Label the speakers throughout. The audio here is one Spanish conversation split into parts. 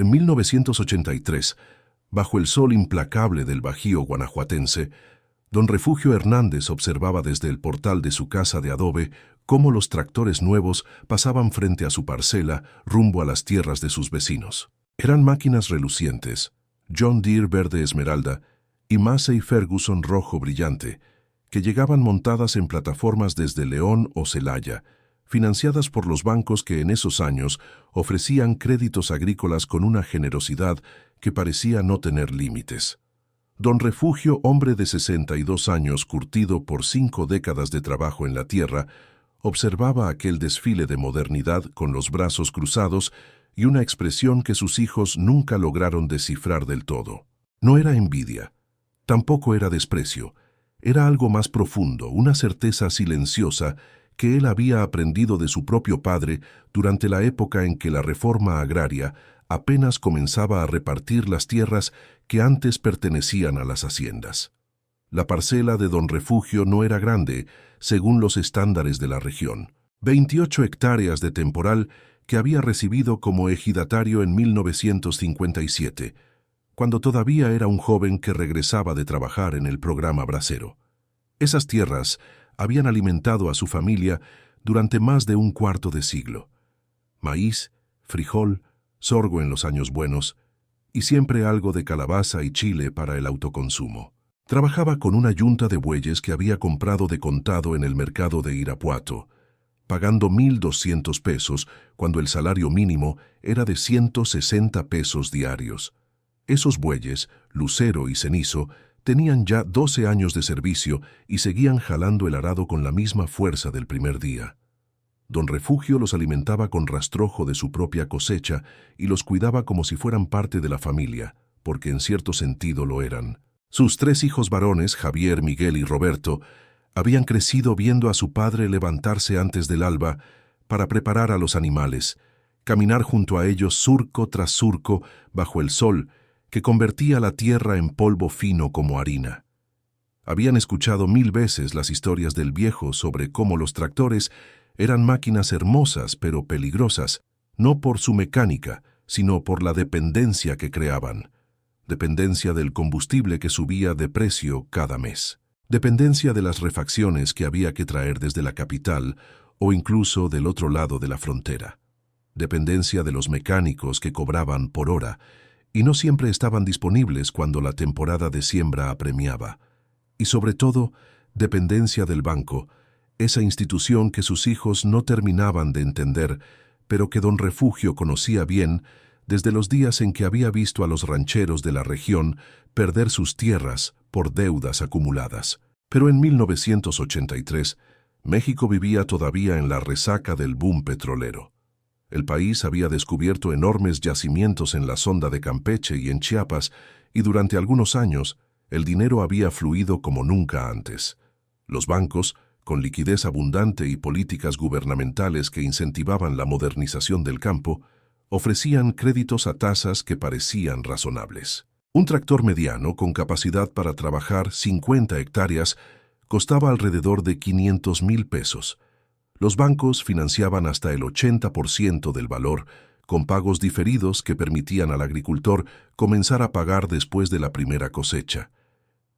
Speaker 1: En 1983, bajo el sol implacable del Bajío guanajuatense, don Refugio Hernández observaba desde el portal de su casa de adobe cómo los tractores nuevos pasaban frente a su parcela rumbo a las tierras de sus vecinos. Eran máquinas relucientes, John Deere verde esmeralda y Massey Ferguson rojo brillante, que llegaban montadas en plataformas desde León o Celaya, financiadas por los bancos que en esos años ofrecían créditos agrícolas con una generosidad que parecía no tener límites. Don Refugio, hombre de 62 años curtido por 5 décadas de trabajo en la tierra, observaba aquel desfile de modernidad con los brazos cruzados y una expresión que sus hijos nunca lograron descifrar del todo. No era envidia, tampoco era desprecio, era algo más profundo, una certeza silenciosa que él había aprendido de su propio padre durante la época en que la reforma agraria apenas comenzaba a repartir las tierras que antes pertenecían a las haciendas. La parcela de don Refugio no era grande, según los estándares de la región. 28 hectáreas de temporal que había recibido como ejidatario en 1957, cuando todavía era un joven que regresaba de trabajar en el programa Bracero. Esas tierras habían alimentado a su familia durante más de un cuarto de siglo. Maíz, frijol, sorgo en los años buenos, y siempre algo de calabaza y chile para el autoconsumo. Trabajaba con una yunta de bueyes que había comprado de contado en el mercado de Irapuato, pagando 1,200 pesos cuando el salario mínimo era de 160 pesos diarios. Esos bueyes, Lucero y Cenizo, tenían ya 12 años de servicio y seguían jalando el arado con la misma fuerza del primer día. Don Refugio los alimentaba con rastrojo de su propia cosecha y los cuidaba como si fueran parte de la familia, porque en cierto sentido lo eran. Sus 3 hijos varones, Javier, Miguel y Roberto, habían crecido viendo a su padre levantarse antes del alba para preparar a los animales, caminar junto a ellos surco tras surco bajo el sol que convertía la tierra en polvo fino como harina. Habían escuchado 1000 veces las historias del viejo sobre cómo los tractores eran máquinas hermosas pero peligrosas, no por su mecánica, sino por la dependencia que creaban. Dependencia del combustible que subía de precio cada mes. Dependencia de las refacciones que había que traer desde la capital o incluso del otro lado de la frontera. Dependencia de los mecánicos que cobraban por hora y no siempre estaban disponibles cuando la temporada de siembra apremiaba. Y sobre todo, dependencia del banco, esa institución que sus hijos no terminaban de entender, pero que don Refugio conocía bien desde los días en que había visto a los rancheros de la región perder sus tierras por deudas acumuladas. Pero en 1983, México vivía todavía en la resaca del boom petrolero. El país había descubierto enormes yacimientos en la sonda de Campeche y en Chiapas, y durante algunos años el dinero había fluido como nunca antes. Los bancos, con liquidez abundante y políticas gubernamentales que incentivaban la modernización del campo, ofrecían créditos a tasas que parecían razonables. Un tractor mediano con capacidad para trabajar 50 hectáreas costaba alrededor de 500,000 pesos. Los bancos financiaban hasta el 80% del valor, con pagos diferidos que permitían al agricultor comenzar a pagar después de la primera cosecha.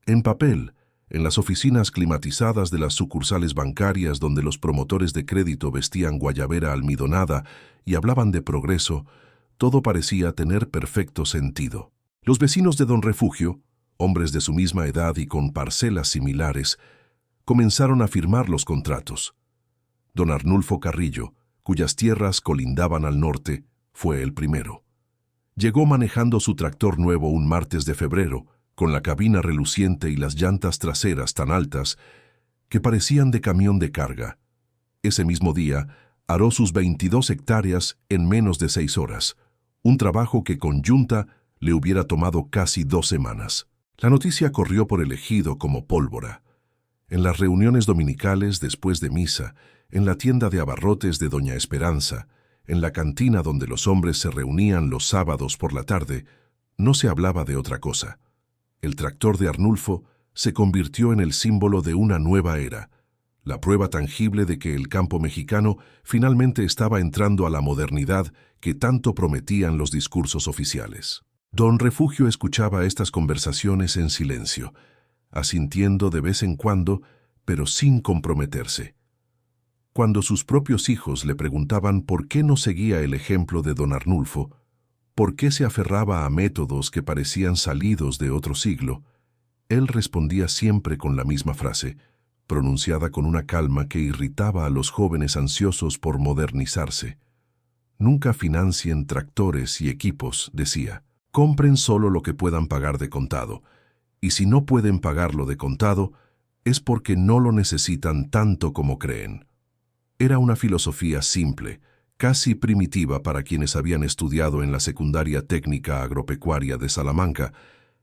Speaker 1: En papel, en las oficinas climatizadas de las sucursales bancarias donde los promotores de crédito vestían guayabera almidonada y hablaban de progreso, todo parecía tener perfecto sentido. Los vecinos de don Refugio, hombres de su misma edad y con parcelas similares, comenzaron a firmar los contratos. Don Arnulfo Carrillo, cuyas tierras colindaban al norte, fue el primero. Llegó manejando su tractor nuevo un martes de febrero, con la cabina reluciente y las llantas traseras tan altas que parecían de camión de carga. Ese mismo día, aró sus 22 hectáreas en menos de 6 horas, un trabajo que con yunta le hubiera tomado casi 2 semanas. La noticia corrió por el ejido como pólvora. En las reuniones dominicales después de misa, en la tienda de abarrotes de doña Esperanza, en la cantina donde los hombres se reunían los sábados por la tarde, no se hablaba de otra cosa. El tractor de Arnulfo se convirtió en el símbolo de una nueva era, la prueba tangible de que el campo mexicano finalmente estaba entrando a la modernidad que tanto prometían los discursos oficiales. Don Refugio escuchaba estas conversaciones en silencio, asintiendo de vez en cuando, pero sin comprometerse. Cuando sus propios hijos le preguntaban por qué no seguía el ejemplo de don Arnulfo, por qué se aferraba a métodos que parecían salidos de otro siglo, él respondía siempre con la misma frase, pronunciada con una calma que irritaba a los jóvenes ansiosos por modernizarse. Nunca financien tractores y equipos, decía. Compren solo lo que puedan pagar de contado, y si no pueden pagarlo de contado, es porque no lo necesitan tanto como creen. Era una filosofía simple, casi primitiva para quienes habían estudiado en la Secundaria Técnica Agropecuaria de Salamanca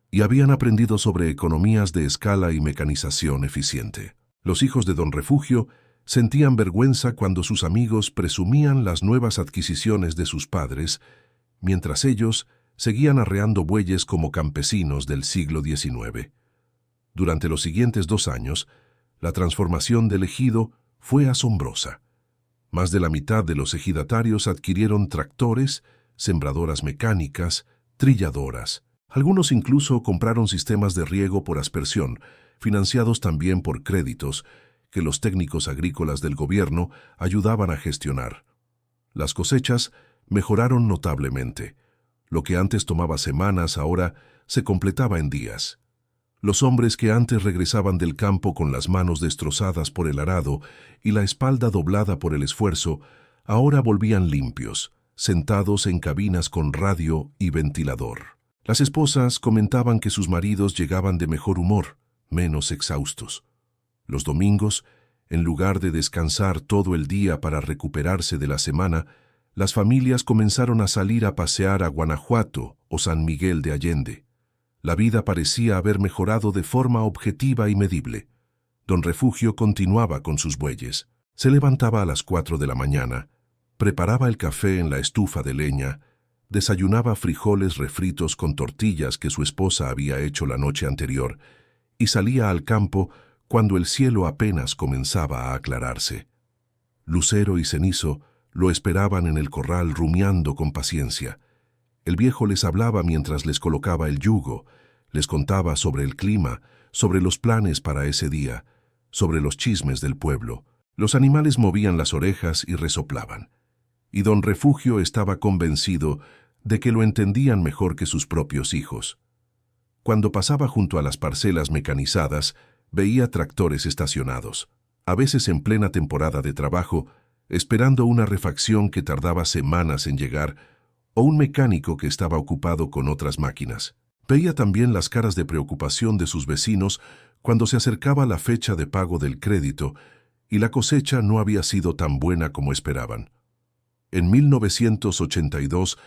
Speaker 1: y habían aprendido sobre economías de escala y mecanización eficiente. Los hijos de don Refugio sentían vergüenza cuando sus amigos presumían las nuevas adquisiciones de sus padres, mientras ellos seguían arreando bueyes como campesinos del siglo XIX. Durante los siguientes 2 años, la transformación del ejido fue asombrosa. Más de la mitad de los ejidatarios adquirieron tractores, sembradoras mecánicas, trilladoras. Algunos incluso compraron sistemas de riego por aspersión, financiados también por créditos, que los técnicos agrícolas del gobierno ayudaban a gestionar. Las cosechas mejoraron notablemente. Lo que antes tomaba semanas ahora se completaba en días. Los hombres que antes regresaban del campo con las manos destrozadas por el arado y la espalda doblada por el esfuerzo, ahora volvían limpios, sentados en cabinas con radio y ventilador. Las esposas comentaban que sus maridos llegaban de mejor humor, menos exhaustos. Los domingos, en lugar de descansar todo el día para recuperarse de la semana, las familias comenzaron a salir a pasear a Guanajuato o San Miguel de Allende. La vida parecía haber mejorado de forma objetiva y medible. Don Refugio continuaba con sus bueyes. Se levantaba a las 4 de la mañana, preparaba el café en la estufa de leña, desayunaba frijoles refritos con tortillas que su esposa había hecho la noche anterior y salía al campo cuando el cielo apenas comenzaba a aclararse. Lucero y Cenizo lo esperaban en el corral rumiando con paciencia. El viejo les hablaba mientras les colocaba el yugo, les contaba sobre el clima, sobre los planes para ese día, sobre los chismes del pueblo. Los animales movían las orejas y resoplaban. Y don Refugio estaba convencido de que lo entendían mejor que sus propios hijos. Cuando pasaba junto a las parcelas mecanizadas, veía tractores estacionados, a veces en plena temporada de trabajo, esperando una refacción que tardaba semanas en llegar, o un mecánico que estaba ocupado con otras máquinas. Veía también las caras de preocupación de sus vecinos cuando se acercaba la fecha de pago del crédito y la cosecha no había sido tan buena como esperaban. En 1982,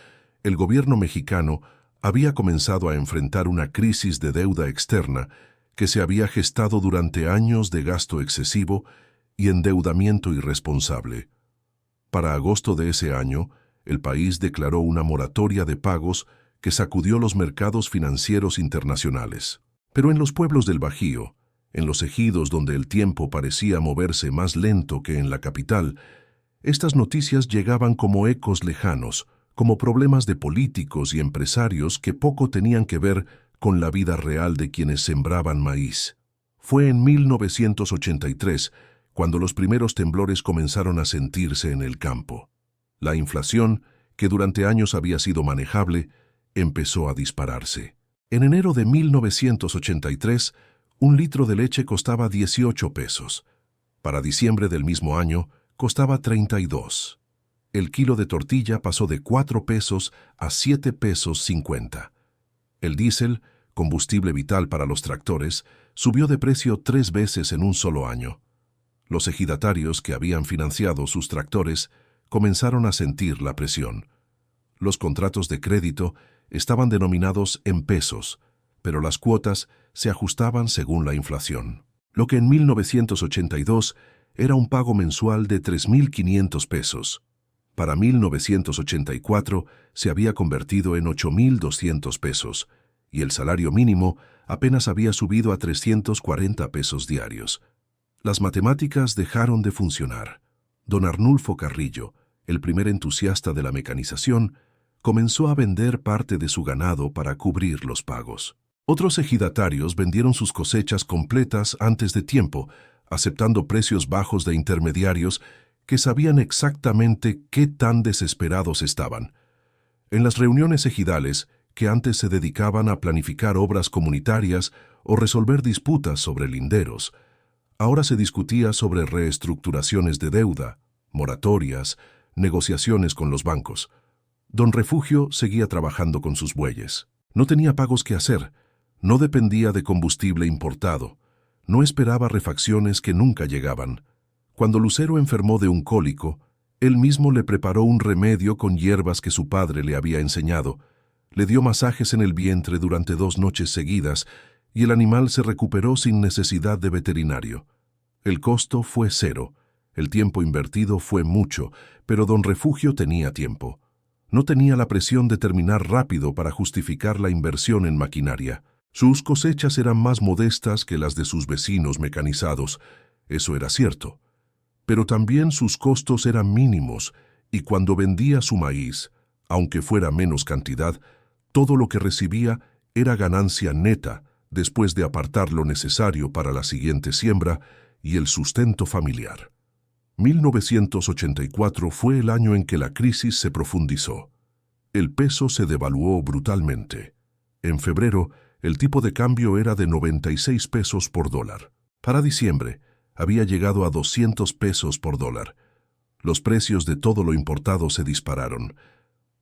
Speaker 1: el gobierno mexicano había comenzado a enfrentar una crisis de deuda externa que se había gestado durante años de gasto excesivo y endeudamiento irresponsable. Para agosto de ese año, el país declaró una moratoria de pagos que sacudió los mercados financieros internacionales. Pero en los pueblos del Bajío, en los ejidos donde el tiempo parecía moverse más lento que en la capital, estas noticias llegaban como ecos lejanos, como problemas de políticos y empresarios que poco tenían que ver con la vida real de quienes sembraban maíz. Fue en 1983 cuando los primeros temblores comenzaron a sentirse en el campo. La inflación, que durante años había sido manejable, empezó a dispararse. En enero de 1983, un litro de leche costaba 18 pesos. Para diciembre del mismo año, costaba 32. El kilo de tortilla pasó de 4 pesos a 7 pesos 50. El diésel, combustible vital para los tractores, subió de precio 3 veces en un solo año. Los ejidatarios que habían financiado sus tractores comenzaron a sentir la presión. Los contratos de crédito estaban denominados en pesos, pero las cuotas se ajustaban según la inflación. Lo que en 1982 era un pago mensual de 3.500 pesos. Para 1984 se había convertido en 8.200 pesos, y el salario mínimo apenas había subido a 340 pesos diarios. Las matemáticas dejaron de funcionar. Don Arnulfo Carrillo, el primer entusiasta de la mecanización, comenzó a vender parte de su ganado para cubrir los pagos. Otros ejidatarios vendieron sus cosechas completas antes de tiempo, aceptando precios bajos de intermediarios que sabían exactamente qué tan desesperados estaban. En las reuniones ejidales, que antes se dedicaban a planificar obras comunitarias o resolver disputas sobre linderos, ahora se discutía sobre reestructuraciones de deuda, moratorias, negociaciones con los bancos. Don Refugio seguía trabajando con sus bueyes. No tenía pagos que hacer, no dependía de combustible importado, no esperaba refacciones que nunca llegaban. Cuando Lucero enfermó de un cólico, él mismo le preparó un remedio con hierbas que su padre le había enseñado, le dio masajes en el vientre durante 2 noches seguidas y el animal se recuperó sin necesidad de veterinario. El costo fue 0, el tiempo invertido fue mucho, pero Don Refugio tenía tiempo. No tenía la presión de terminar rápido para justificar la inversión en maquinaria. Sus cosechas eran más modestas que las de sus vecinos mecanizados, eso era cierto. Pero también sus costos eran mínimos, y cuando vendía su maíz, aunque fuera menos cantidad, todo lo que recibía era ganancia neta después de apartar lo necesario para la siguiente siembra y el sustento familiar. 1984 fue el año en que la crisis se profundizó. El peso se devaluó brutalmente. En febrero, el tipo de cambio era de 96 pesos por dólar. Para diciembre, había llegado a 200 pesos por dólar. Los precios de todo lo importado se dispararon.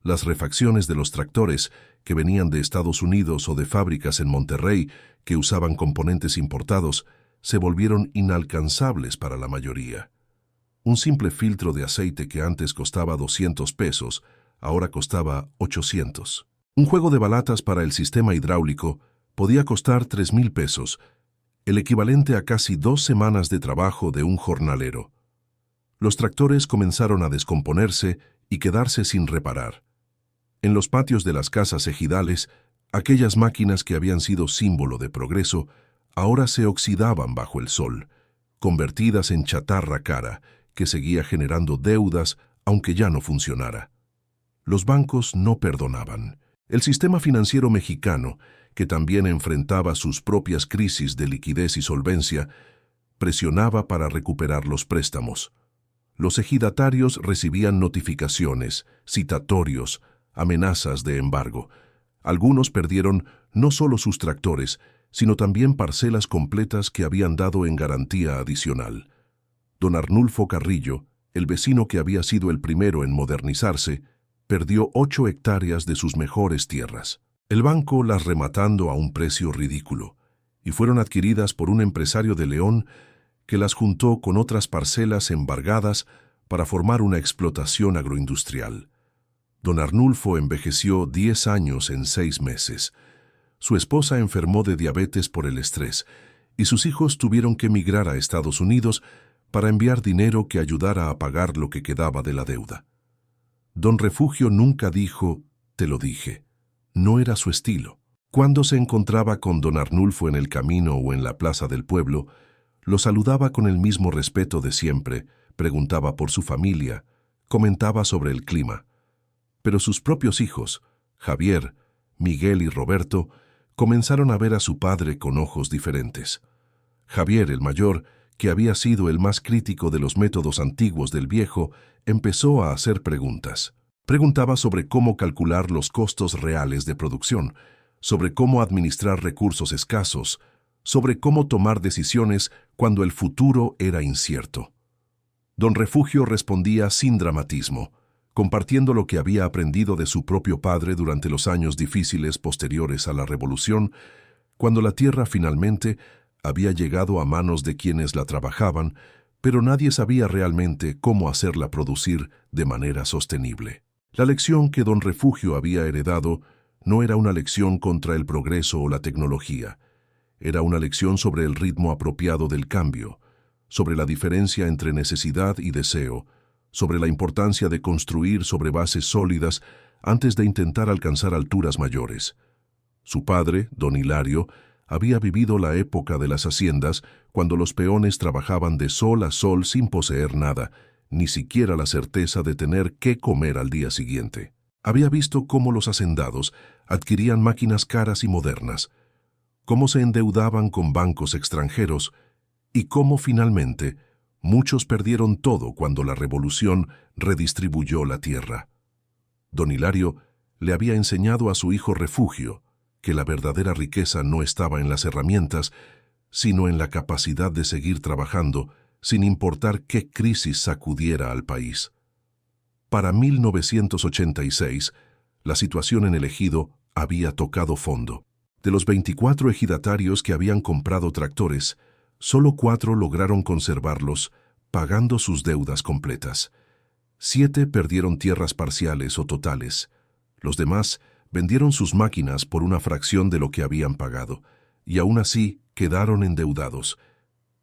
Speaker 1: Las refacciones de los tractores, que venían de Estados Unidos o de fábricas en Monterrey, que usaban componentes importados, se volvieron inalcanzables para la mayoría. Un simple filtro de aceite que antes costaba 200 pesos, ahora costaba 800. Un juego de balatas para el sistema hidráulico podía costar 3,000 pesos, el equivalente a casi 2 semanas de trabajo de un jornalero. Los tractores comenzaron a descomponerse y quedarse sin reparar. En los patios de las casas ejidales, aquellas máquinas que habían sido símbolo de progreso, ahora se oxidaban bajo el sol, convertidas en chatarra cara, que seguía generando deudas aunque ya no funcionara. Los bancos no perdonaban. El sistema financiero mexicano, que también enfrentaba sus propias crisis de liquidez y solvencia, presionaba para recuperar los préstamos. Los ejidatarios recibían notificaciones, citatorios, amenazas de embargo. Algunos perdieron no solo sus tractores, sino también parcelas completas que habían dado en garantía adicional. Don Arnulfo Carrillo, el vecino que había sido el primero en modernizarse, perdió 8 hectáreas de sus mejores tierras. El banco las rematando a un precio ridículo, y fueron adquiridas por un empresario de León que las juntó con otras parcelas embargadas para formar una explotación agroindustrial. Don Arnulfo envejeció 10 años en 6 meses. Su esposa enfermó de diabetes por el estrés, y sus hijos tuvieron que emigrar a Estados Unidos para enviar dinero que ayudara a pagar lo que quedaba de la deuda. Don Refugio nunca dijo, «te lo dije». No era su estilo. Cuando se encontraba con don Arnulfo en el camino o en la plaza del pueblo, lo saludaba con el mismo respeto de siempre, preguntaba por su familia, comentaba sobre el clima. Pero sus propios hijos, Javier, Miguel y Roberto, comenzaron a ver a su padre con ojos diferentes. Javier, el mayor, que había sido el más crítico de los métodos antiguos del viejo, empezó a hacer preguntas. Preguntaba sobre cómo calcular los costos reales de producción, sobre cómo administrar recursos escasos, sobre cómo tomar decisiones cuando el futuro era incierto. Don Refugio respondía sin dramatismo, compartiendo lo que había aprendido de su propio padre durante los años difíciles posteriores a la Revolución, cuando la tierra finalmente había llegado a manos de quienes la trabajaban, pero nadie sabía realmente cómo hacerla producir de manera sostenible. La lección que don Refugio había heredado no era una lección contra el progreso o la tecnología. Era una lección sobre el ritmo apropiado del cambio, sobre la diferencia entre necesidad y deseo, sobre la importancia de construir sobre bases sólidas antes de intentar alcanzar alturas mayores. Su padre, don Hilario, había vivido la época de las haciendas cuando los peones trabajaban de sol a sol sin poseer nada, ni siquiera la certeza de tener qué comer al día siguiente. Había visto cómo los hacendados adquirían máquinas caras y modernas, cómo se endeudaban con bancos extranjeros y cómo finalmente muchos perdieron todo cuando la revolución redistribuyó la tierra. Don Hilario le había enseñado a su hijo Refugio que la verdadera riqueza no estaba en las herramientas, sino en la capacidad de seguir trabajando sin importar qué crisis sacudiera al país. Para 1986, la situación en el ejido había tocado fondo. De los 24 ejidatarios que habían comprado tractores, solo 4 lograron conservarlos, pagando sus deudas completas. 7 perdieron tierras parciales o totales. Los demás vendieron sus máquinas por una fracción de lo que habían pagado, y aún así quedaron endeudados.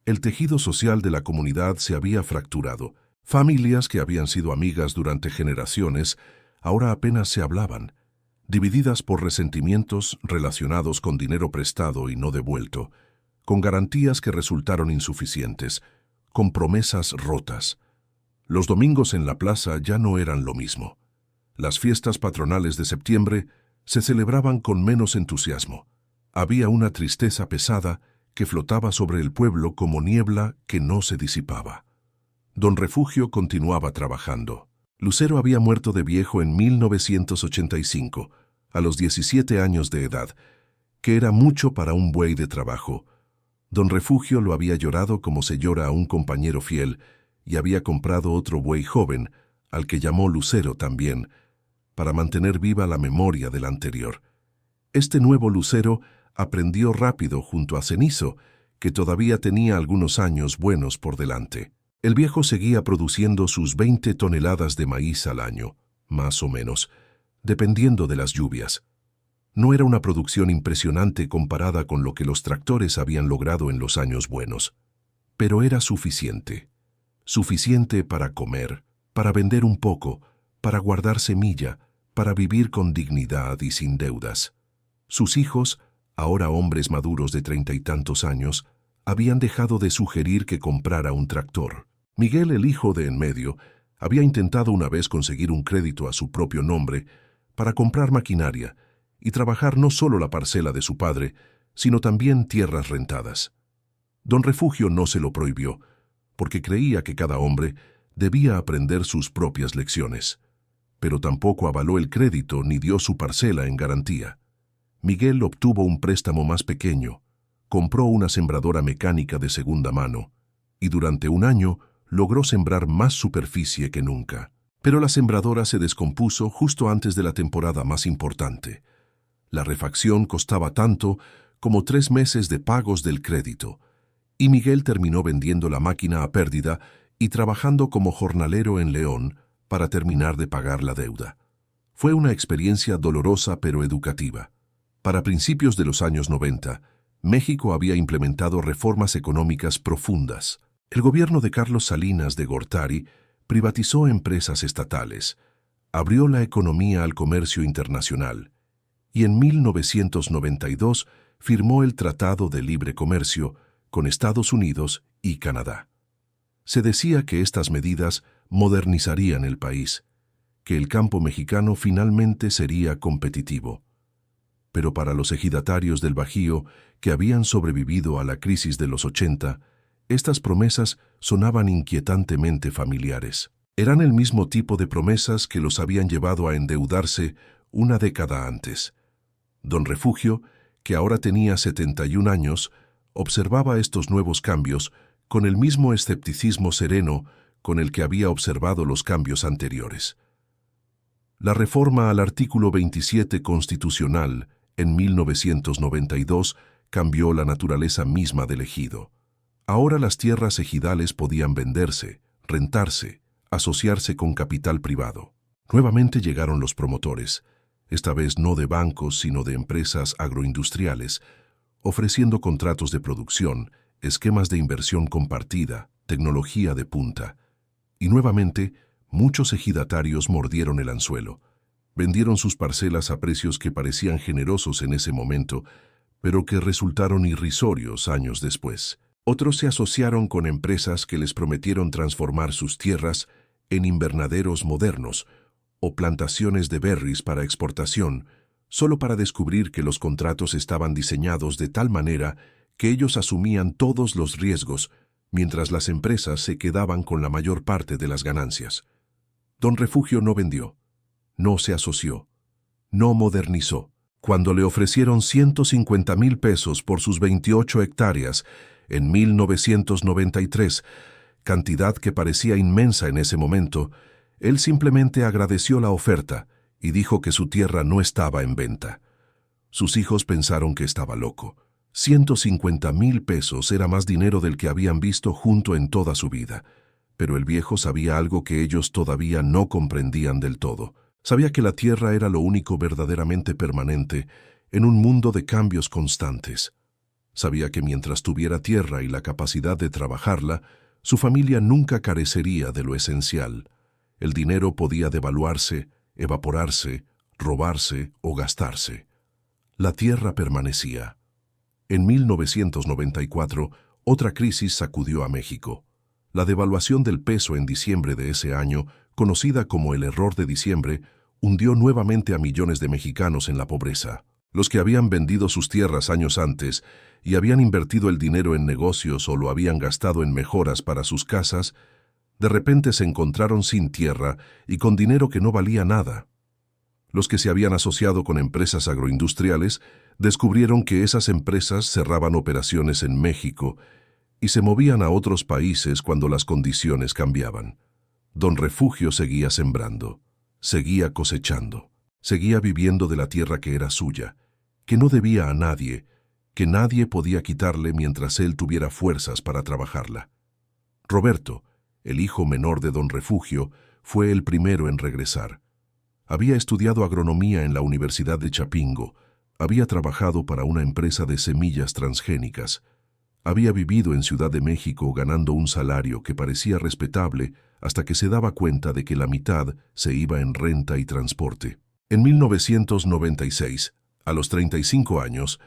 Speaker 1: El tejido social de la comunidad se había fracturado. Familias que habían sido amigas durante generaciones ahora apenas se hablaban, divididas por resentimientos relacionados con dinero prestado y no devuelto, con garantías que resultaron insuficientes, con promesas rotas. Los domingos en la plaza ya no eran lo mismo. Las fiestas patronales de septiembre se celebraban con menos entusiasmo. Había una tristeza pesada que flotaba sobre el pueblo como niebla que no se disipaba. Don Refugio continuaba trabajando. Lucero había muerto de viejo en 1985, a los 17 años de edad, que era mucho para un buey de trabajo. Don Refugio lo había llorado como se llora a un compañero fiel y había comprado otro buey joven, al que llamó Lucero también, para mantener viva la memoria del anterior. Este nuevo Lucero aprendió rápido junto a Cenizo, que todavía tenía algunos años buenos por delante. El viejo seguía produciendo sus 20 toneladas de maíz al año, más o menos, dependiendo de las lluvias. No era una producción impresionante comparada con lo que los tractores habían logrado en los años buenos, pero era suficiente. Suficiente para comer, para vender un poco, para guardar semilla, para vivir con dignidad y sin deudas. Sus hijos, ahora hombres maduros de 30 y tantos años, habían dejado de sugerir que comprara un tractor. Miguel, el hijo de en medio, había intentado una vez conseguir un crédito a su propio nombre para comprar maquinaria y trabajar no solo la parcela de su padre, sino también tierras rentadas. Don Refugio no se lo prohibió, porque creía que cada hombre debía aprender sus propias lecciones, pero tampoco avaló el crédito ni dio su parcela en garantía. Miguel obtuvo un préstamo más pequeño, compró una sembradora mecánica de segunda mano y durante un año logró sembrar más superficie que nunca. Pero la sembradora se descompuso justo antes de la temporada más importante. La refacción costaba tanto como 3 meses de pagos del crédito, y Miguel terminó vendiendo la máquina a pérdida y trabajando como jornalero en León para terminar de pagar la deuda. Fue una experiencia dolorosa pero educativa. Para principios de los años 90, México había implementado reformas económicas profundas. El gobierno de Carlos Salinas de Gortari privatizó empresas estatales, abrió la economía al comercio internacional y en 1992 firmó el Tratado de Libre Comercio con Estados Unidos y Canadá. Se decía que estas medidas modernizarían el país, que el campo mexicano finalmente sería competitivo. Pero para los ejidatarios del Bajío que habían sobrevivido a la crisis de los 80, estas promesas sonaban inquietantemente familiares. Eran el mismo tipo de promesas que los habían llevado a endeudarse una década antes. Don Refugio, que ahora tenía 71 años, observaba estos nuevos cambios con el mismo escepticismo sereno con el que había observado los cambios anteriores. La reforma al artículo 27 constitucional en 1992 cambió la naturaleza misma del ejido. Ahora las tierras ejidales podían venderse, rentarse, asociarse con capital privado. Nuevamente llegaron los promotores, esta vez no de bancos sino de empresas agroindustriales, ofreciendo contratos de producción, esquemas de inversión compartida, tecnología de punta. Y nuevamente, muchos ejidatarios mordieron el anzuelo. Vendieron sus parcelas a precios que parecían generosos en ese momento, pero que resultaron irrisorios años después. Otros se asociaron con empresas que les prometieron transformar sus tierras en invernaderos modernos o plantaciones de berries para exportación, solo para descubrir que los contratos estaban diseñados de tal manera que ellos asumían todos los riesgos, mientras las empresas se quedaban con la mayor parte de las ganancias. Don Refugio no vendió, no se asoció, no modernizó. Cuando le ofrecieron 150,000 pesos por sus 28 hectáreas en 1993, cantidad que parecía inmensa en ese momento, él simplemente agradeció la oferta y dijo que su tierra no estaba en venta. Sus hijos pensaron que estaba loco. 150,000 pesos era más dinero del que habían visto junto en toda su vida. Pero el viejo sabía algo que ellos todavía no comprendían del todo. Sabía que la tierra era lo único verdaderamente permanente en un mundo de cambios constantes. Sabía que mientras tuviera tierra y la capacidad de trabajarla, su familia nunca carecería de lo esencial. El dinero podía devaluarse, evaporarse, robarse o gastarse. La tierra permanecía. En 1994, otra crisis sacudió a México. La devaluación del peso en diciembre de ese año, conocida como el error de diciembre, hundió nuevamente a millones de mexicanos en la pobreza. Los que habían vendido sus tierras años antes y habían invertido el dinero en negocios o lo habían gastado en mejoras para sus casas, de repente se encontraron sin tierra y con dinero que no valía nada. Los que se habían asociado con empresas agroindustriales descubrieron que esas empresas cerraban operaciones en México y se movían a otros países cuando las condiciones cambiaban. Don Refugio seguía sembrando, seguía cosechando, seguía viviendo de la tierra que era suya, que no debía a nadie, que nadie podía quitarle mientras él tuviera fuerzas para trabajarla. Roberto, el hijo menor de Don Refugio, fue el primero en regresar. Había estudiado agronomía en la Universidad de Chapingo, había trabajado para una empresa de semillas transgénicas, había vivido en Ciudad de México ganando un salario que parecía respetable hasta que se daba cuenta de que la mitad se iba en renta y transporte. En 1996, a los 35 años,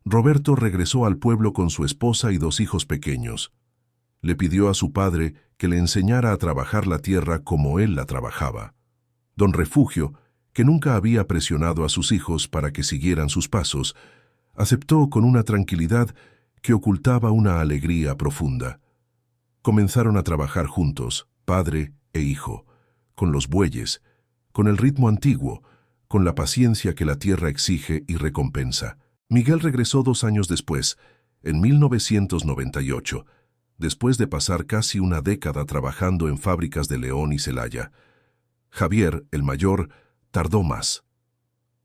Speaker 1: Roberto regresó al pueblo con su esposa y 2 hijos pequeños. Le pidió a su padre que le enseñara a trabajar la tierra como él la trabajaba. Don Refugio, que nunca había presionado a sus hijos para que siguieran sus pasos, aceptó con una tranquilidad que ocultaba una alegría profunda. Comenzaron a trabajar juntos, padre e hijo, con los bueyes, con el ritmo antiguo, con la paciencia que la tierra exige y recompensa. Miguel regresó 2 años después, en 1998, después de pasar casi una década trabajando en fábricas de León y Celaya. Javier, el mayor, tardó más.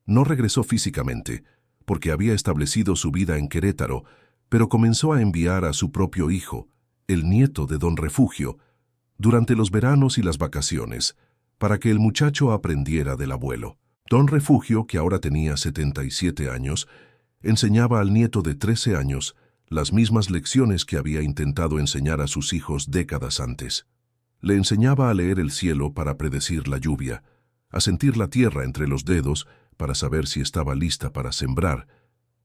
Speaker 1: No regresó físicamente, porque había establecido su vida en Querétaro, pero comenzó a enviar a su propio hijo, el nieto de Don Refugio, durante los veranos y las vacaciones, para que el muchacho aprendiera del abuelo. Don Refugio, que ahora tenía 77 años, enseñaba al nieto de 13 años las mismas lecciones que había intentado enseñar a sus hijos décadas antes. Le enseñaba a leer el cielo para predecir la lluvia, a sentir la tierra entre los dedos para saber si estaba lista para sembrar,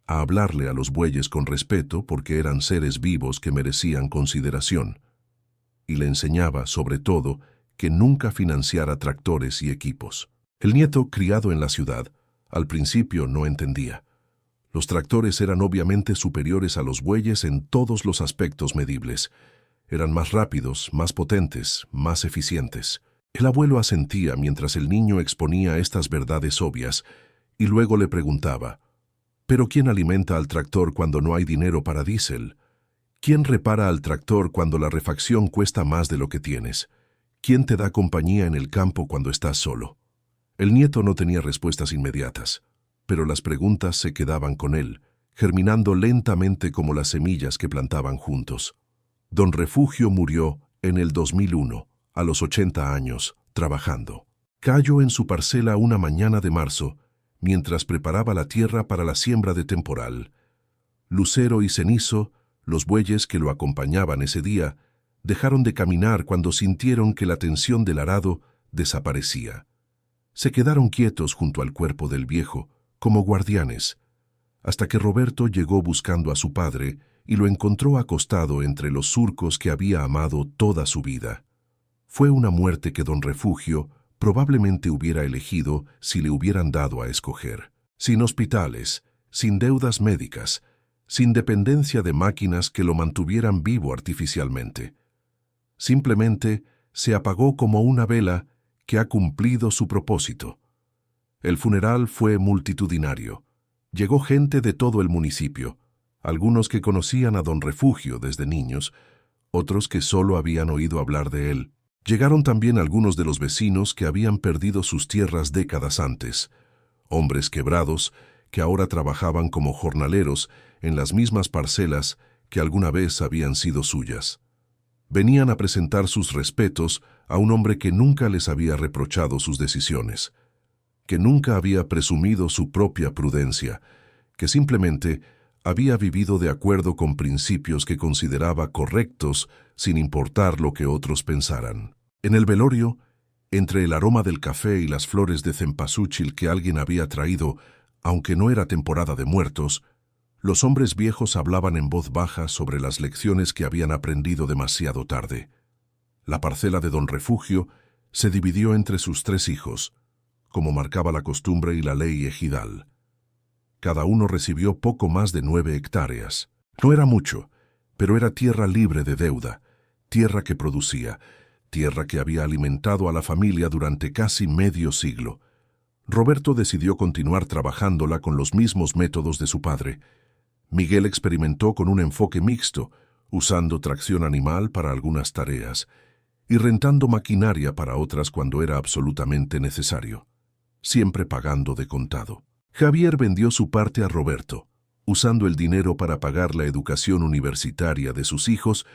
Speaker 1: a hablarle a los bueyes con respeto porque eran seres vivos que merecían consideración. Y le enseñaba, sobre todo, que nunca financiara tractores y equipos. El nieto, criado en la ciudad, al principio no entendía. Los tractores eran obviamente superiores a los bueyes en todos los aspectos medibles. Eran más rápidos, más potentes, más eficientes. El abuelo asentía mientras el niño exponía estas verdades obvias y luego le preguntaba: ¿pero quién alimenta al tractor cuando no hay dinero para diésel? ¿Quién repara al tractor cuando la refacción cuesta más de lo que tienes? ¿Quién te da compañía en el campo cuando estás solo? El nieto no tenía respuestas inmediatas, pero las preguntas se quedaban con él, germinando lentamente como las semillas que plantaban juntos. Don Refugio murió en el 2001, a los 80 años, trabajando. Cayó en su parcela una mañana de marzo, mientras preparaba la tierra para la siembra de temporal. Lucero y Cenizo, los bueyes que lo acompañaban ese día, dejaron de caminar cuando sintieron que la tensión del arado desaparecía. Se quedaron quietos junto al cuerpo del viejo, como guardianes, hasta que Roberto llegó buscando a su padre y lo encontró acostado entre los surcos que había amado toda su vida. Fue una muerte que don Refugio probablemente hubiera elegido si le hubieran dado a escoger. Sin hospitales, sin deudas médicas, sin dependencia de máquinas que lo mantuvieran vivo artificialmente. Simplemente se apagó como una vela que ha cumplido su propósito. El funeral fue multitudinario. Llegó gente de todo el municipio, algunos que conocían a don Refugio desde niños, otros que solo habían oído hablar de él. Llegaron también algunos de los vecinos que habían perdido sus tierras décadas antes, hombres quebrados que ahora trabajaban como jornaleros en las mismas parcelas que alguna vez habían sido suyas. Venían a presentar sus respetos a un hombre que nunca les había reprochado sus decisiones, que nunca había presumido su propia prudencia, que simplemente había vivido de acuerdo con principios que consideraba correctos sin importar lo que otros pensaran. En el velorio, entre el aroma del café y las flores de cempasúchil que alguien había traído, aunque no era temporada de muertos, los hombres viejos hablaban en voz baja sobre las lecciones que habían aprendido demasiado tarde. La parcela de don Refugio se dividió entre sus 3 hijos, como marcaba la costumbre y la ley ejidal. Cada uno recibió poco más de 9 hectáreas. No era mucho, pero era tierra libre de deuda, tierra que producía, tierra que había alimentado a la familia durante casi medio siglo. Roberto decidió continuar trabajándola con los mismos métodos de su padre. Miguel experimentó con un enfoque mixto, usando tracción animal para algunas tareas y rentando maquinaria para otras cuando era absolutamente necesario, siempre pagando de contado. Javier vendió su parte a Roberto, usando el dinero para pagar la educación universitaria de sus hijos,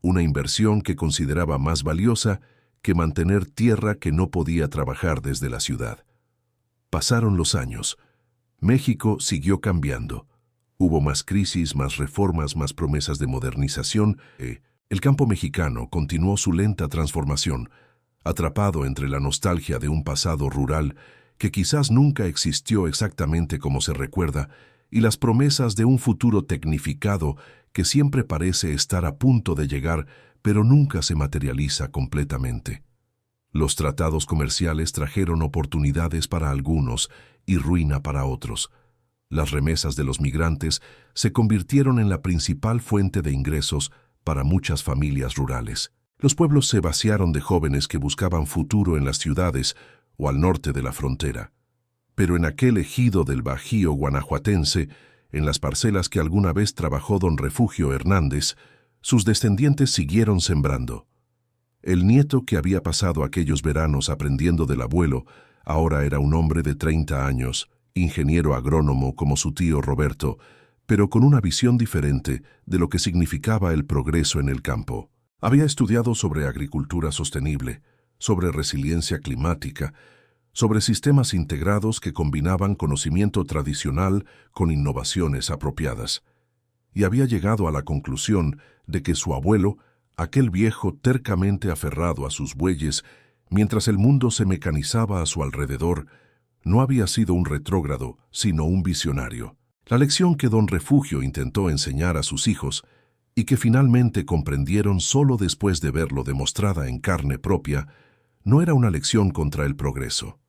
Speaker 1: una inversión que consideraba más valiosa que mantener tierra que no podía trabajar desde la ciudad. Pasaron los años. México siguió cambiando. Hubo más crisis, más reformas, más promesas de modernización. El campo mexicano continuó su lenta transformación, atrapado entre la nostalgia de un pasado rural que quizás nunca existió exactamente como se recuerda, y las promesas de un futuro tecnificado que siempre parece estar a punto de llegar, pero nunca se materializa completamente. Los tratados comerciales trajeron oportunidades para algunos y ruina para otros. Las remesas de los migrantes se convirtieron en la principal fuente de ingresos para muchas familias rurales. Los pueblos se vaciaron de jóvenes que buscaban futuro en las ciudades o al norte de la frontera. Pero en aquel ejido del Bajío guanajuatense, en las parcelas que alguna vez trabajó don Refugio Hernández, sus descendientes siguieron sembrando. El nieto que había pasado aquellos veranos aprendiendo del abuelo, ahora era un hombre de 30 años, ingeniero agrónomo como su tío Roberto, pero con una visión diferente de lo que significaba el progreso en el campo. Había estudiado sobre agricultura sostenible, sobre resiliencia climática, sobre sistemas integrados que combinaban conocimiento tradicional con innovaciones apropiadas. Y había llegado a la conclusión de que su abuelo, aquel viejo tercamente aferrado a sus bueyes, mientras el mundo se mecanizaba a su alrededor, no había sido un retrógrado, sino un visionario. La lección que don Refugio intentó enseñar a sus hijos, y que finalmente comprendieron solo después de verlo demostrada en carne propia, no era una lección contra el progreso.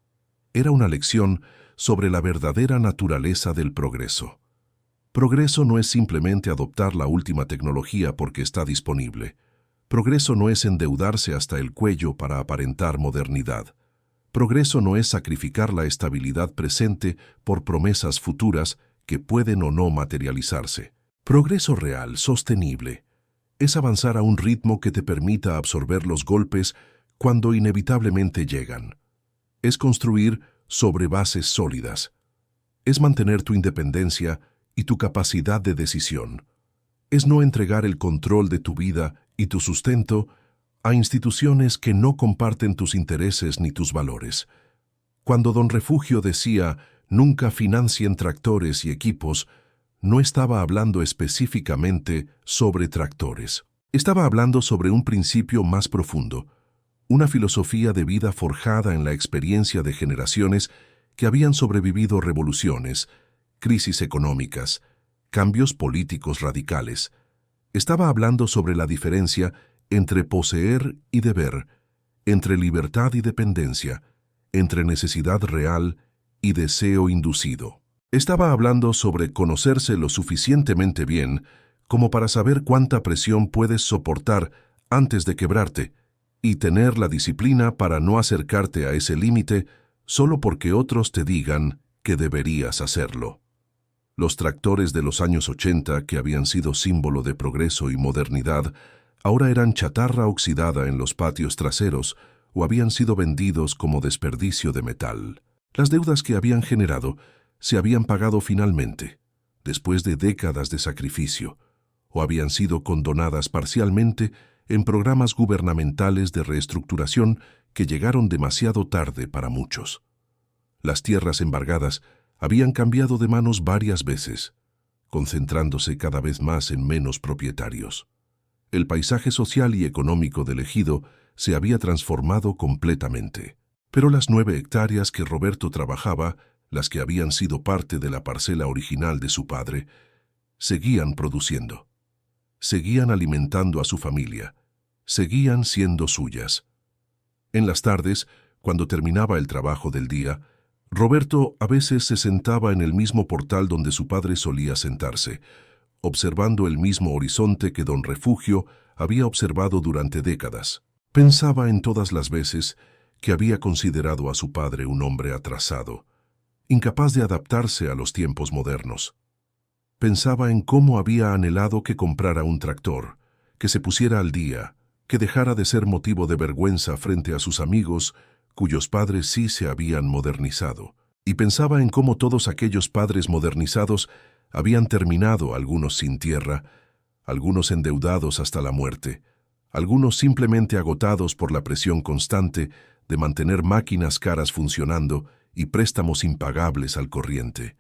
Speaker 1: Era una lección sobre la verdadera naturaleza del progreso. Progreso no es simplemente adoptar la última tecnología porque está disponible. Progreso no es endeudarse hasta el cuello para aparentar modernidad. Progreso no es sacrificar la estabilidad presente por promesas futuras que pueden o no materializarse. Progreso real, sostenible, es avanzar a un ritmo que te permita absorber los golpes cuando inevitablemente llegan. Es construir sobre bases sólidas. Es mantener tu independencia y tu capacidad de decisión. Es no entregar el control de tu vida y tu sustento a instituciones que no comparten tus intereses ni tus valores. Cuando don Refugio decía «nunca financien tractores y equipos», no estaba hablando específicamente sobre tractores. Estaba hablando sobre un principio más profundo, una filosofía de vida forjada en la experiencia de generaciones que habían sobrevivido revoluciones, crisis económicas, cambios políticos radicales, Estaba hablando sobre la diferencia entre poseer y deber, entre libertad y dependencia, entre necesidad real y deseo inducido. Estaba hablando sobre conocerse lo suficientemente bien como para saber cuánta presión puedes soportar antes de quebrarte y tener la disciplina para no acercarte a ese límite solo porque otros te digan que deberías hacerlo. Los tractores de los años 80, que habían sido símbolo de progreso y modernidad, ahora eran chatarra oxidada en los patios traseros o habían sido vendidos como desperdicio de metal. Las deudas que habían generado se habían pagado finalmente, después de décadas de sacrificio, o habían sido condonadas parcialmente en programas gubernamentales de reestructuración que llegaron demasiado tarde para muchos. Las tierras embargadas habían cambiado de manos varias veces, concentrándose cada vez más en menos propietarios. El paisaje social y económico del ejido se había transformado completamente. Pero las 9 hectáreas que Roberto trabajaba, las que habían sido parte de la parcela original de su padre, seguían produciendo. Seguían alimentando a su familia. Seguían siendo suyas. En las tardes, cuando terminaba el trabajo del día, Roberto a veces se sentaba en el mismo portal donde su padre solía sentarse, observando el mismo horizonte que don Refugio había observado durante décadas. Pensaba en todas las veces que había considerado a su padre un hombre atrasado, incapaz de adaptarse a los tiempos modernos. Pensaba en cómo había anhelado que comprara un tractor, que se pusiera al día, que dejara de ser motivo de vergüenza frente a sus amigos cuyos padres sí se habían modernizado. Y pensaba en cómo todos aquellos padres modernizados habían terminado, algunos sin tierra, algunos endeudados hasta la muerte, algunos simplemente agotados por la presión constante de mantener máquinas caras funcionando y préstamos impagables al corriente.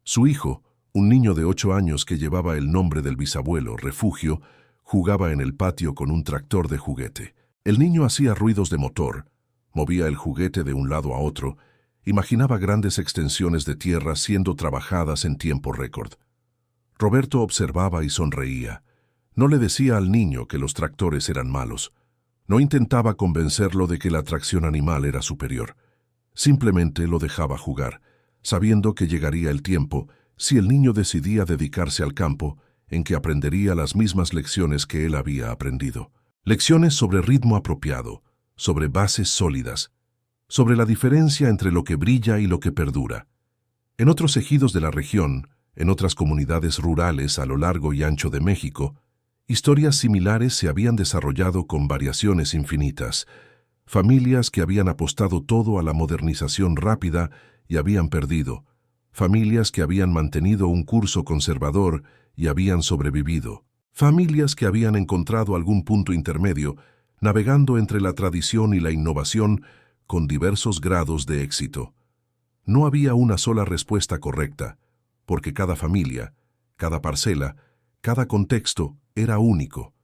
Speaker 1: Su hijo, un niño de 8 años que llevaba el nombre del bisabuelo, Refugio, jugaba en el patio con un tractor de juguete. El niño hacía ruidos de motor, movía el juguete de un lado a otro, imaginaba grandes extensiones de tierra siendo trabajadas en tiempo récord. Roberto observaba y sonreía. No le decía al niño que los tractores eran malos. No intentaba convencerlo de que la tracción animal era superior. Simplemente lo dejaba jugar, sabiendo que llegaría el tiempo, si el niño decidía dedicarse al campo, en que aprendería las mismas lecciones que él había aprendido. Lecciones sobre ritmo apropiado, sobre bases sólidas, sobre la diferencia entre lo que brilla y lo que perdura. En otros ejidos de la región, en otras comunidades rurales a lo largo y ancho de México, historias similares se habían desarrollado con variaciones infinitas. Familias que habían apostado todo a la modernización rápida y habían perdido. Familias que habían mantenido un curso conservador y habían sobrevivido. Familias que habían encontrado algún punto intermedio, navegando entre la tradición y la innovación con diversos grados de éxito. No había una sola respuesta correcta, porque cada familia, cada parcela, cada contexto era único,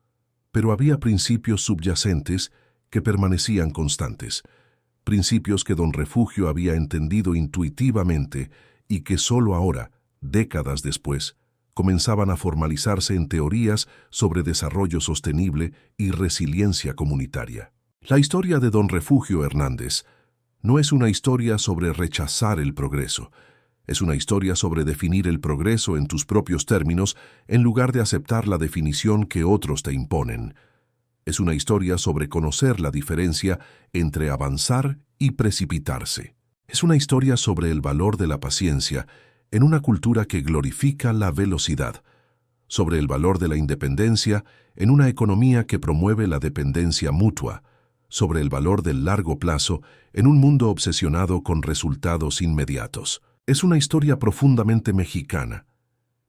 Speaker 1: pero había principios subyacentes que permanecían constantes, principios que don Refugio había entendido intuitivamente y que solo ahora, décadas después, comenzaban a formalizarse en teorías sobre desarrollo sostenible y resiliencia comunitaria. La historia de don Refugio Hernández no es una historia sobre rechazar el progreso. Es una historia sobre definir el progreso en tus propios términos en lugar de aceptar la definición que otros te imponen. Es una historia sobre conocer la diferencia entre avanzar y precipitarse. Es una historia sobre el valor de la paciencia en una cultura que glorifica la velocidad, sobre el valor de la independencia en una economía que promueve la dependencia mutua, sobre el valor del largo plazo en un mundo obsesionado con resultados inmediatos. Es una historia profundamente mexicana,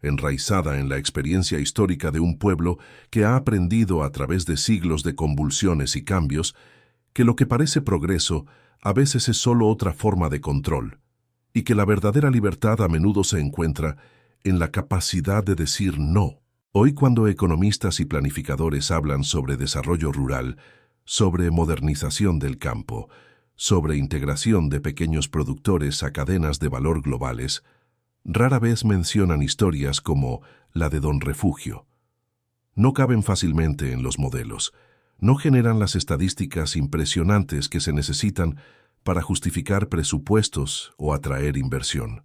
Speaker 1: enraizada en la experiencia histórica de un pueblo que ha aprendido a través de siglos de convulsiones y cambios que lo que parece progreso a veces es solo otra forma de control, y que la verdadera libertad a menudo se encuentra en la capacidad de decir no. Hoy, cuando economistas y planificadores hablan sobre desarrollo rural, sobre modernización del campo, sobre integración de pequeños productores a cadenas de valor globales, rara vez mencionan historias como la de don Refugio. No caben fácilmente en los modelos. No generan las estadísticas impresionantes que se necesitan para justificar presupuestos o atraer inversión.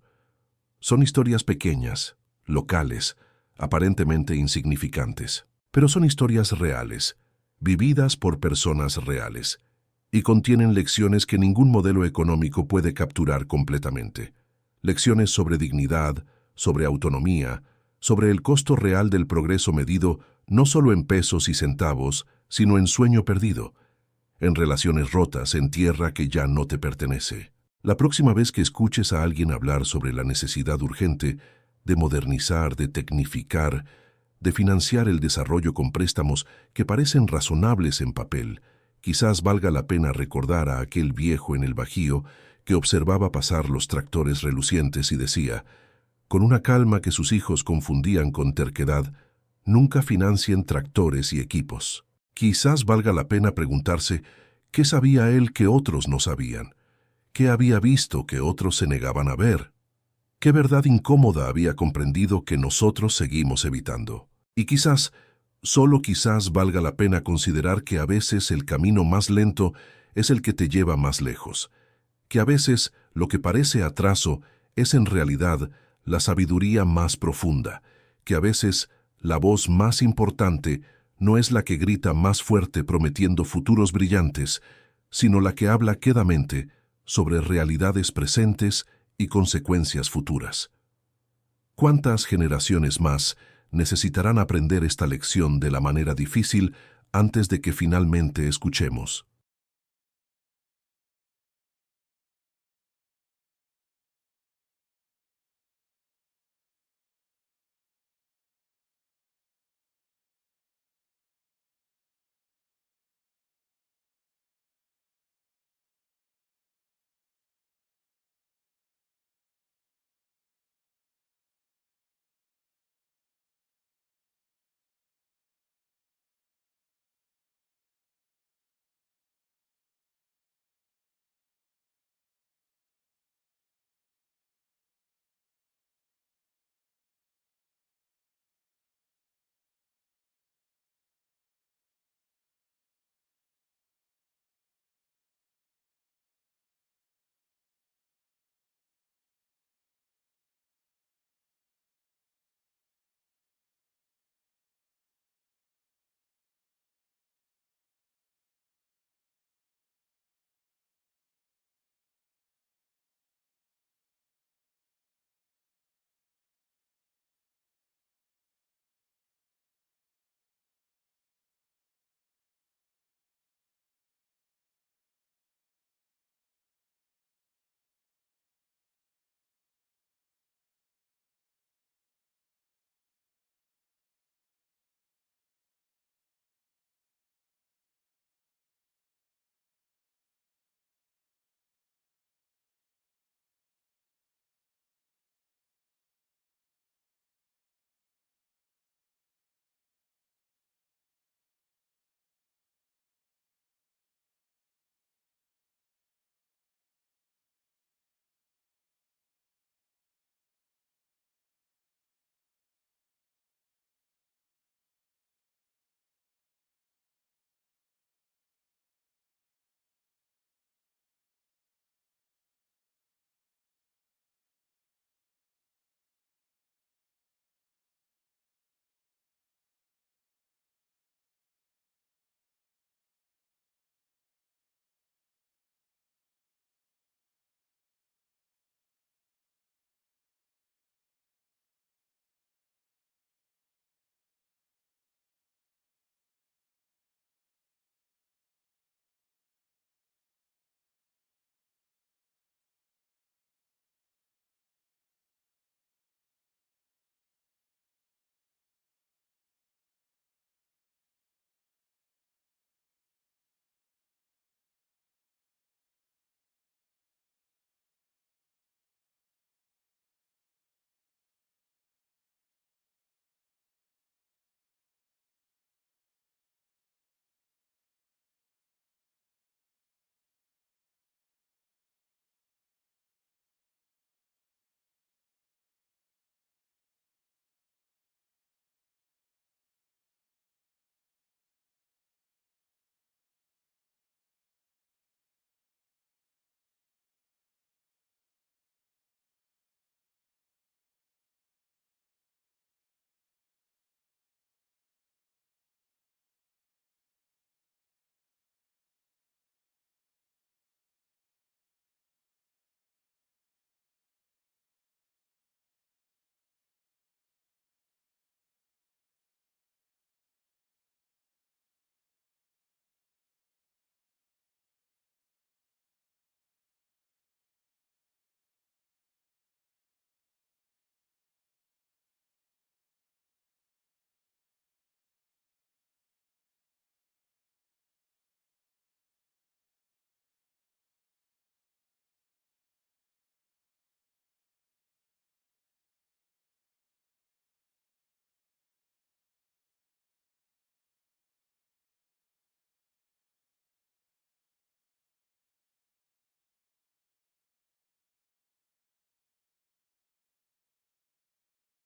Speaker 1: Son historias pequeñas, locales, aparentemente insignificantes, pero son historias reales, vividas por personas reales, y contienen lecciones que ningún modelo económico puede capturar completamente. Lecciones sobre dignidad, sobre autonomía, sobre el costo real del progreso medido no solo en pesos y centavos, sino en sueño perdido, en relaciones rotas, en tierra que ya no te pertenece. La próxima vez que escuches a alguien hablar sobre la necesidad urgente de modernizar, de tecnificar, de financiar el desarrollo con préstamos que parecen razonables en papel, quizás valga la pena recordar a aquel viejo en el Bajío que observaba pasar los tractores relucientes y decía, con una calma que sus hijos confundían con terquedad, nunca financien tractores y equipos. Quizás valga la pena preguntarse qué sabía él que otros no sabían, qué había visto que otros se negaban a ver, qué verdad incómoda había comprendido que nosotros seguimos evitando. Y quizás, solo quizás valga la pena considerar que a veces el camino más lento es el que te lleva más lejos, que a veces lo que parece atraso es en realidad la sabiduría más profunda, que a veces la voz más importante no es la que grita más fuerte prometiendo futuros brillantes, sino la que habla quedamente sobre realidades presentes y consecuencias futuras. ¿Cuántas generaciones más necesitarán aprender esta lección de la manera difícil antes de que finalmente escuchemos?